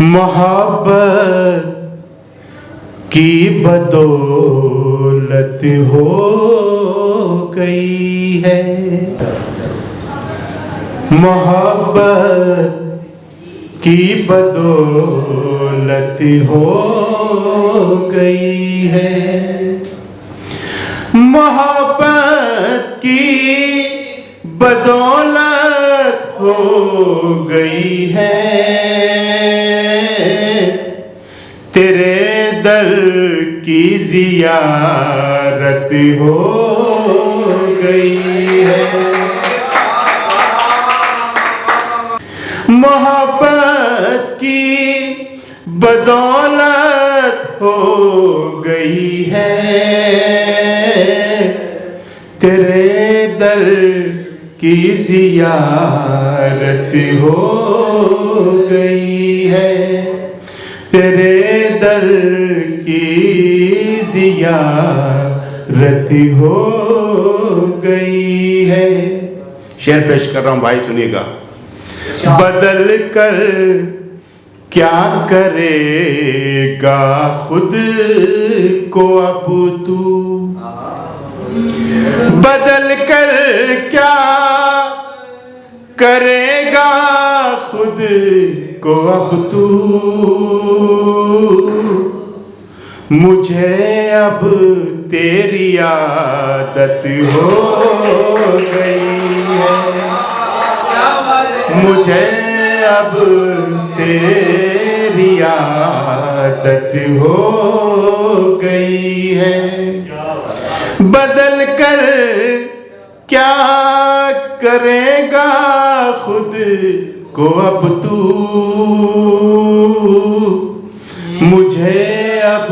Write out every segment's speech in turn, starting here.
मोहब्बत की बदौलत हो गई है, मोहब्बत की बदौलत हो गई है, मोहब्बत की बदौलत हो गई है, तेरे दर की ज़ियारत हो गई है, मोहब्बत की बदौलत हो गई है, तेरे दर की ज़ियारत हो गई है, तेरे दर की ज़ियारत हो गई है। शेर पेश कर रहा हूँ भाई, सुनिएगा। बदल कर क्या करेगा खुद को अब तू, बदल कर क्या करेगा खुद को अब तू, मुझे अब तेरी आदत हो गई है, मुझे अब तेरी आदत हो गई है, बदल कर क्या करेगा खुद को अब तू, मुझे अब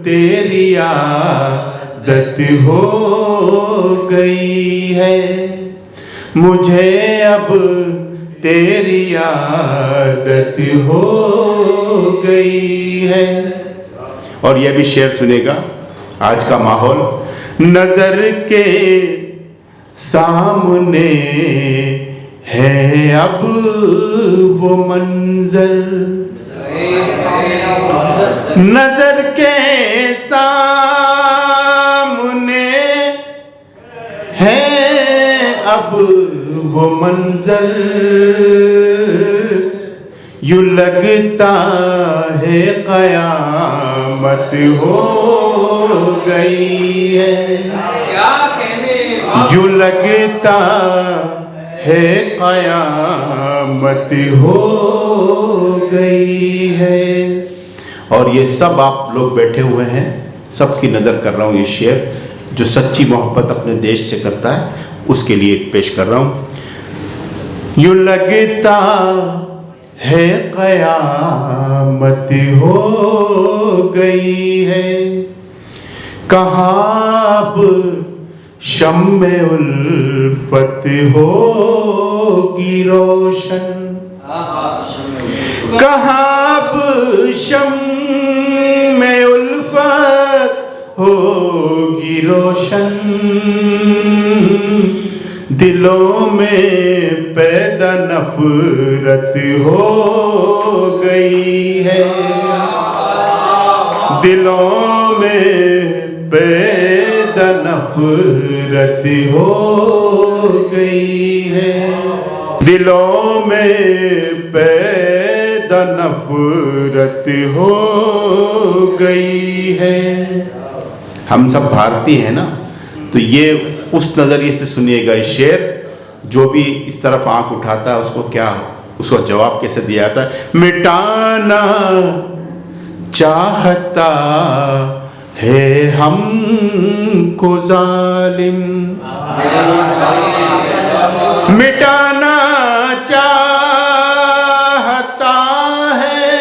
तेरी आदत हो गई है, मुझे अब तेरी आदत हो गई है। और यह भी शेर सुनेगा, आज का माहौल। नजर के सामने है अब वो मंजर, नजर के सामने है अब वो मंजर, यूं लगता है क़यामत हो गई है, यूं लगता है क़यामत हो गई है। और ये सब आप लोग बैठे हुए हैं, सबकी नज़र कर रहा हूँ। ये शेर जो सच्ची मोहब्बत अपने देश से करता है उसके लिए पेश कर रहा हूँ। यूं लगता है क़यामत हो गई है, कहाँ अब शम्मे उल्फत होगी रोशन, कहाँ अब शम्मे उल्फत होगी रोशन, दिलों में पैदा नफरत हो गई है, दिलों में पैदा नफरत हो गई है, दिलों में पैदा नफरत हो गई है। हम सब भारतीय हैं ना, तो ये उस नज़रिए से सुनिएगा। इस शेर जो भी इस तरफ आंख उठाता है उसको क्या, उसको जवाब कैसे दिया जाता है। मिटाना चाहता है हमको जालिम, मिटाना चाहता है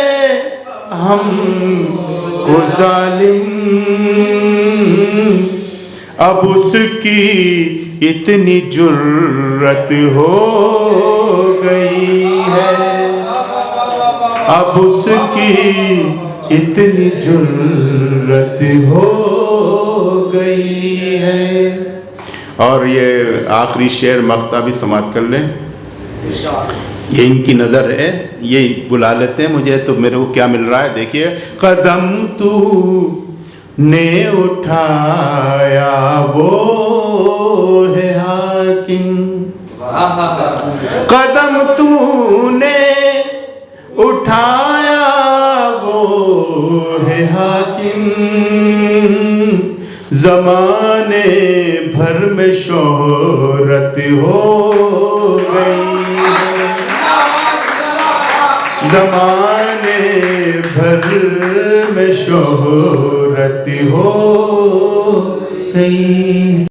हमको जालिम, अब उसकी इतनी जुर्रत हो गई है, अब उसकी इतनी जुर्रत हो गई है। और ये आखिरी शेर मक्ता भी समाप्त कर लें। ये इनकी नज़र है, ये बुला लेते हैं मुझे, तो मेरे को क्या मिल रहा है देखिए। कदम तू ने उठाया वो है हाकिम, कदम तूने उठाया वो है हाकिम, ज़माने भर में शोहरत हो गई, ज़माने भर में शोहरत हो गई।